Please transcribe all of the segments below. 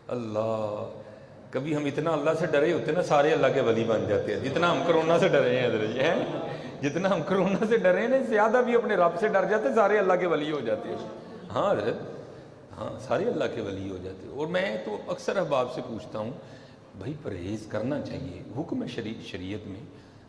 اللہ، کبھی ہم اتنا اللہ سے ڈرے ہوتے نا سارے اللہ کے ولی بن جاتے ہیں، جتنا ہم کرونا سے ڈرے ہیں حضرت جی، جتنا ہم کرونا سے ڈرے ہیں نا، زیادہ بھی اپنے رب سے ڈر جاتے، سارے اللہ کے ولی ہو جاتے ہیں۔ ہاں حضرت، ہاں سارے اللہ کے ولی ہو جاتے ہیں۔ اور میں تو اکثر احباب سے پوچھتا ہوں بھائی پرہیز کرنا چاہیے، حکم ہے شریعت میں،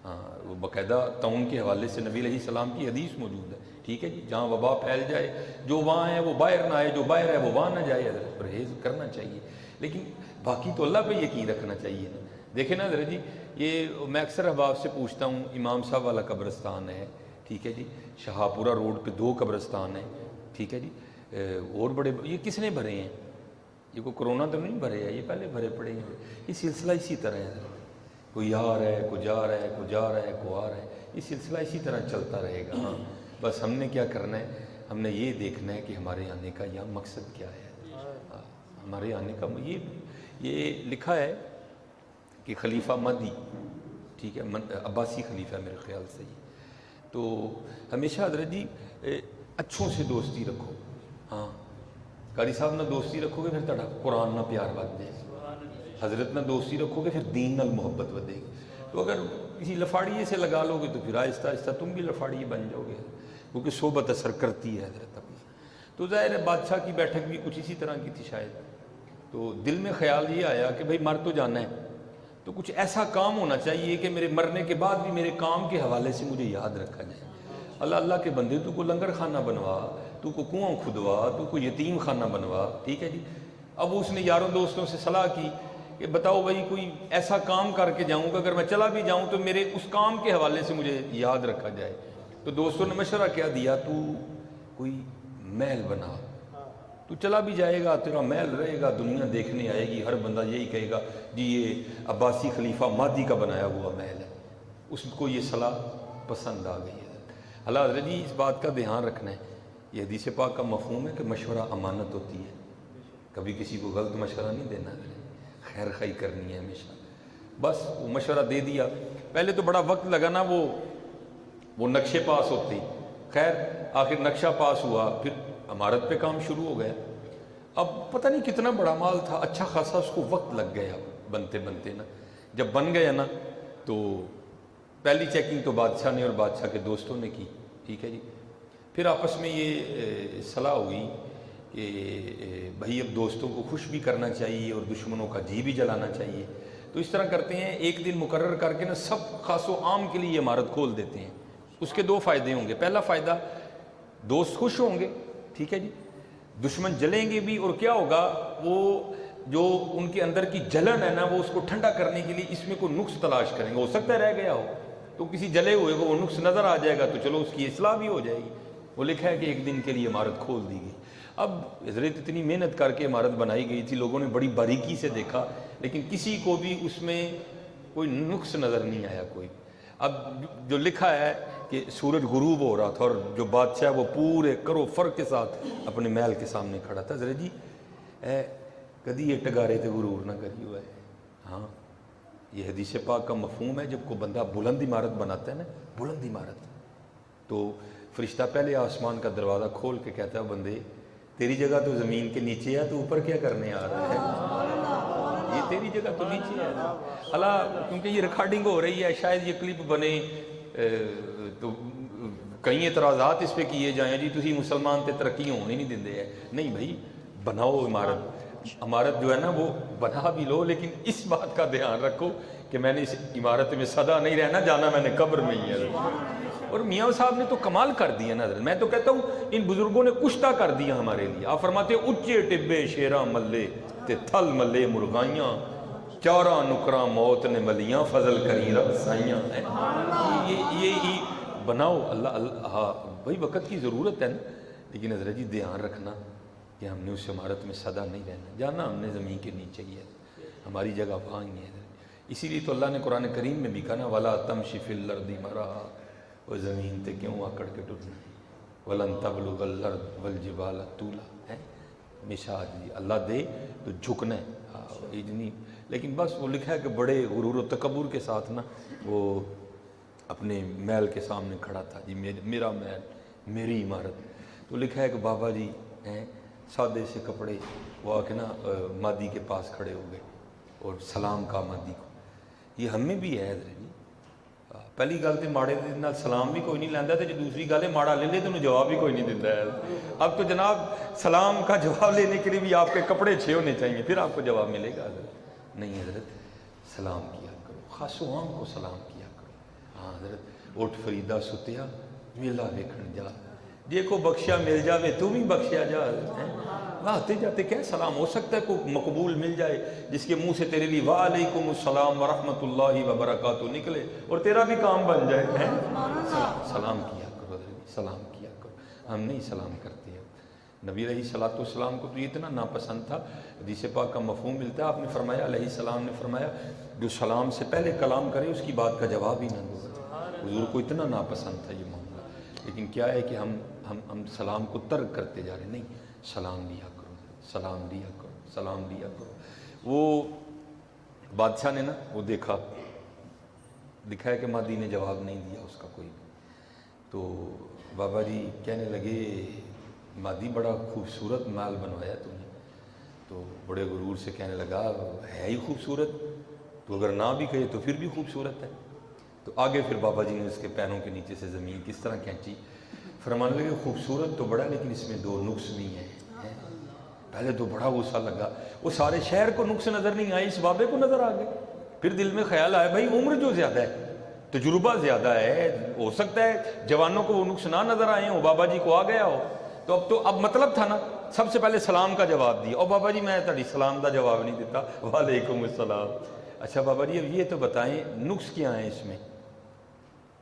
ہاں وہ باقاعدہ طاعون کے حوالے سے نبی علیہ السلام کی حدیث موجود ہے، ٹھیک ہے جی، جہاں وبا پھیل جائے جو وہاں ہے وہ باہر نہ آئے، جو باہر ہے وہ وہاں نہ جائے، حضرت پرہیز کرنا چاہیے، لیکن باقی تو اللہ پہ یقین رکھنا چاہیے نا۔ دیکھیں نا حضرت جی، یہ میں اکثر احباب سے پوچھتا ہوں، امام صاحب والا قبرستان ہے، ٹھیک ہے جی، شہاپورہ روڈ پہ 2 قبرستان ہیں، ٹھیک ہے جی، اور بڑے، یہ کس نے بھرے ہیں؟ یہ کوئی کرونا تو نہیں بھرے ہیں، یہ پہلے بھرے پڑے ہیں۔ یہ سلسلہ اسی طرح ہے، کوئی آ رہا ہے، کوئی جا رہا ہے، کوئی جا رہا ہے، کوئی آ رہا ہے، یہ سلسلہ اسی طرح چلتا رہے گا۔ ہاں بس ہم نے کیا کرنا ہے، ہم نے یہ دیکھنا ہے کہ ہمارے آنے کا یہاں مقصد کیا ہے۔ ہمارے آنے کا یہ لکھا ہے کہ خلیفہ مہدی، ٹھیک ہے، عباسی خلیفہ ہے میرے خیال سے یہ، تو ہمیشہ حضرت جی اچھوں سے دوستی رکھو۔ ہاں قاری صاحب نہ دوستی رکھو گے پھر تڑا قرآن نہ پیار بات جائے، حضرت نہ دوستی رکھو گے پھر دین نہ محبت ودے گی، تو اگر کسی لفاڑیے سے لگا لو گے تو پھر آہستہ آہستہ تم بھی لفاڑیے بن جاؤ گے، کیونکہ صحبت اثر کرتی ہے حضرت اپنی۔ تو ظاہر ہے بادشاہ کی بیٹھک بھی کچھ اسی طرح کی تھی شاید، تو دل میں خیال یہ آیا کہ بھئی مر تو جانا ہے، تو کچھ ایسا کام ہونا چاہیے کہ میرے مرنے کے بعد بھی میرے کام کے حوالے سے مجھے یاد رکھا جائے۔ اللہ اللہ کے بندے، تو کو لنگر خانہ بنوا، تو کو کنواں کھدوا، تو کو یتیم خانہ بنوا، ٹھیک ہے جی۔ اب اس نے یاروں دوستوں سے صلاح کی کہ بتاؤ بھائی کوئی ایسا کام کر کے جاؤں کہ اگر میں چلا بھی جاؤں تو میرے اس کام کے حوالے سے مجھے یاد رکھا جائے۔ تو دوستوں نے مشورہ کیا دیا، تو کوئی محل بنا، تو چلا بھی جائے گا، تیرا محل رہے گا، دنیا دیکھنے آئے گی، ہر بندہ یہی کہے گا جی یہ عباسی خلیفہ مہدی کا بنایا ہوا محل ہے۔ اس کو یہ صلاح پسند آ گئی ہے۔ اللہ حضرت جی اس بات کا دھیان رکھنا ہے، یہ حدیث پاک کا مفہوم ہے کہ مشورہ امانت ہوتی ہے، کبھی کسی کو غلط مشورہ نہیں دینا ہے، خیر خواہی کرنی ہے ہمیشہ۔ بس وہ مشورہ دے دیا، پہلے تو بڑا وقت لگا نا وہ نقشے پاس ہوتے ہی، خیر آخر نقشہ پاس ہوا، پھر عمارت پہ کام شروع ہو گیا۔ اب پتہ نہیں کتنا بڑا مال تھا، اچھا خاصا اس کو وقت لگ گیا بنتے بنتے نا۔ جب بن گیا نا تو پہلی چیکنگ تو بادشاہ نے اور بادشاہ کے دوستوں نے کی، ٹھیک ہے جی۔ پھر آپس میں یہ صلاح ہوئی کہ بھائی اب دوستوں کو خوش بھی کرنا چاہیے اور دشمنوں کا جی بھی جلانا چاہیے، تو اس طرح کرتے ہیں ایک دن مقرر کر کے نا سب خاص و عام کے لیے یہ عمارت کھول دیتے ہیں۔ اس کے 2 فائدے ہوں گے، پہلا فائدہ دوست خوش ہوں گے، ٹھیک ہے جی، دشمن جلیں گے بھی، اور کیا ہوگا وہ جو ان کے اندر کی جلن ہے نا وہ اس کو ٹھنڈا کرنے کے لیے اس میں کوئی نقص تلاش کریں گے، ہو سکتا ہے رہ گیا ہو تو کسی جلے ہوئے کو وہ نقص نظر آ جائے گا تو چلو اس کی اصلاح بھی ہو جائے گی۔ وہ لکھا ہے کہ ایک دن کے لیے عمارت کھول دی گئی۔ اب حضرت اتنی محنت کر کے عمارت بنائی گئی تھی، لوگوں نے بڑی باریکی سے دیکھا، لیکن کسی کو بھی اس میں کوئی نقص نظر نہیں آیا کوئی۔ اب جو لکھا ہے کہ سورج غروب ہو رہا تھا اور جو بادشاہ وہ پورے کرو فر کے ساتھ اپنے محل کے سامنے کھڑا تھا۔ حضرت جی کدی یہ ٹگارے تے غرور نہ کری ہوا ہے۔ ہاں یہ حدیث پاک کا مفہوم ہے، جب کوئی بندہ بلند عمارت بناتا ہے نا، بلند عمارت، تو فرشتہ پہلے آسمان کا دروازہ کھول کے کہتا ہے بندے تیری جگہ تو زمین کے نیچے ہے، تو اوپر کیا کرنے آ رہا ہے؟ یہ تیری جگہ تو نیچے ہے۔ اللہ کیونکہ یہ ریکارڈنگ ہو رہی ہے، شاید یہ کلپ بنے تو کئی اعتراضات اس پہ کیے جائیں جی تسی مسلمان تے ترقی ہونے نہیں دیندے ہے۔ نہیں بھائی بناؤ عمارت جو ہے نا وہ بنا بھی لو، لیکن اس بات کا دھیان رکھو کہ میں نے اس عمارت میں سدا نہیں رہنا، جانا میں نے قبر میں ہی ہے۔ اور میاں صاحب نے تو کمال کر دیا نا حضرت، میں تو کہتا ہوں ان بزرگوں نے کشتہ کر دیا ہمارے لیے۔ آپ فرماتے ہیں اچے ٹبے شیراں ملے تے تھل ملے مرغائیاں، چارہ نکراں موت نے ملیاں فضل کری رب سائیاں۔ یہ بناؤ اللہ ہاں بھائی وقت کی ضرورت ہے نا، لیکن حضرت جی دھیان رکھنا کہ ہم نے اس عمارت میں سدا نہیں رہنا، جانا ہم نے زمین کے نیچے ہی ہے، ہماری جگہ وہاں ہی ہے۔ اسی لیے تو اللہ نے قرآن کریم میں بھی کہا نا وَلَا تَمْشِ فِي الْأَرْضِ مَرَحًا، وہ زمین تے کیوں آکڑ کے ٹرنا ہے، وَلَن تَبْلُغَ الْأَرْضَ وَالْجِبَالَ طُولًا ہے ہمیشہ جی اللہ دے تو جھکنا ہے اتنی، لیکن بس وہ لکھا ہے کہ بڑے غرور و تکبر کے ساتھ نا وہ اپنے محل کے سامنے کھڑا تھا جی میرا محل میری عمارت، تو لکھا ہے کہ بابا جی سادے سے کپڑے، وہ آ کے نا مادی کے پاس کھڑے ہو گئے اور سلام کا مادی کو. یہ ہمیں بھی ہے حضرت جی. پہلی گل تو ماڑے دے نال سلام بھی کوئی نہیں لیندا، تے دوسری گل ہے ماڑا لے لے تو انہوں جواب بھی کوئی نہیں دیتا ہے. اب تو جناب سلام کا جواب لینے کے لیے بھی آپ کے کپڑے اچھے ہونے چاہیے، پھر آپ کو جواب ملے گا. حضرت نہیں حضرت سلام کیا کرو، خاص و عام کو سلام کیا کرو. ہاں حضرت اٹھ فریدا ستیا میلا ویکھن جا، جے کو بخشیا مل جاوے تو بھی بخشیا جا. آتے جاتے کیا سلام ہو سکتا ہے کوئی مقبول مل جائے جس کے منہ سے تیرے لیے وعلیکم السلام ورحمۃ اللہ وبرکاتہ نکلے اور تیرا بھی کام بن جائے. سلام کیا کرو، سلام کیا کرو. ہم نہیں سلام کرتے ہیں. نبی علیہ الصلوۃ والسلام کو تو یہ اتنا ناپسند تھا، حدیث پاک کا مفہوم ملتا ہے. آپ نے فرمایا، علیہ السلام نے فرمایا، جو سلام سے پہلے کلام کرے اس کی بات کا جواب ہی نہ دو. حضور کو اتنا ناپسند تھا یہ معاملہ. لیکن کیا ہے کہ ہم سلام کو ترک کرتے جا رہے ہیں. نہیں، سلام لیا کرو، سلام لیا کرو، سلام لیا کرو. وہ بادشاہ نے نا وہ دیکھا ہے کہ مادی نے جواب نہیں دیا اس کا کوئی. تو بابا جی کہنے لگے مادی بڑا خوبصورت مال بنوایا تم نے. تو بڑے غرور سے کہنے لگا ہے ہی خوبصورت، تو اگر نہ بھی کہے تو پھر بھی خوبصورت ہے. تو آگے پھر بابا جی نے اس کے پیروں کے نیچے سے زمین کس طرح کھینچی. فرمانے لگے خوبصورت تو بڑا لیکن اس میں 2 نقص بھی ہیں. پہلے تو بڑا غصہ لگا، وہ سارے شہر کو نقص نظر نہیں آئے، اس بابے کو نظر آ گئے. پھر دل میں خیال آیا بھائی عمر جو زیادہ ہے، تجربہ زیادہ ہے، ہو سکتا ہے جوانوں کو وہ نقص نہ نظر آئے ہوں، بابا جی کو آ گیا ہو. تو اب مطلب تھا نا سب سے پہلے سلام کا جواب دیا. اور بابا جی میں تہاڈی سلام کا جواب نہیں دیتا، وعلیکم السلام. اچھا بابا جی اب یہ تو بتائیں نقص کیا ہیں اس میں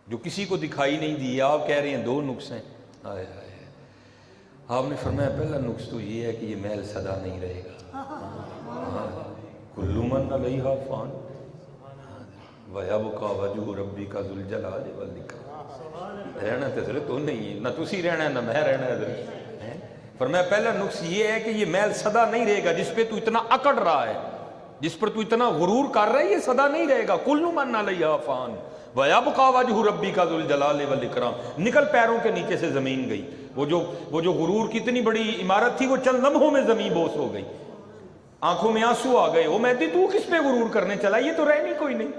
جو کسی کو دکھائی نہیں دی؟ آپ کہہ رہے ہیں 2 نقص ہیں. آئے آئے آپ نے فرمایا پہلا نقص تو یہ ہے کہ یہ محل سدا نہیں رہے گا. کل من علیہا فان ویبقی وجہ ربک ذو الجلال والاکرام. رہنا تو حضرت تو نہیں ہے، نہ تسی رہنا ہے نہ میں رہنا ہے حضرت. فرمایا پہلا نقص یہ ہے کہ یہ محل سدا نہیں رہے گا، جس پہ تو اتنا اکڑ رہا ہے، جس پر تو اتنا غرور کر رہا ہے، یہ سدا نہیں رہے گا. کل من علیہا فان وَيَبْقَى وَجْهُ رَبِّكَ ذُو الْجَلَالِ وَالْإِكْرَامِ. نکل پیروں کے نیچے سے زمین گئی. وہ جو غرور کی اتنی بڑی عمارت تھی وہ چند لمحوں میں زمین بوس ہو گئی. آنکھوں میں آنسو آ گئے. وہ مہدی تو کس پہ غرور کرنے چلا، یہ تو رہنی کوئی نہیں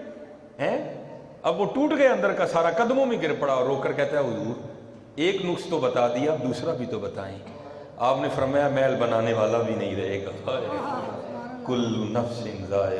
ہے. اب وہ ٹوٹ گئے اندر کا سارا، قدموں میں گر پڑا اور رو کر کہتا ہے حضور ایک نقص تو بتا دیا، اب دوسرا بھی تو بتائیں. آپ نے فرمایا محل بنانے والا بھی نہیں رہے گا. کل نفس ذائقہ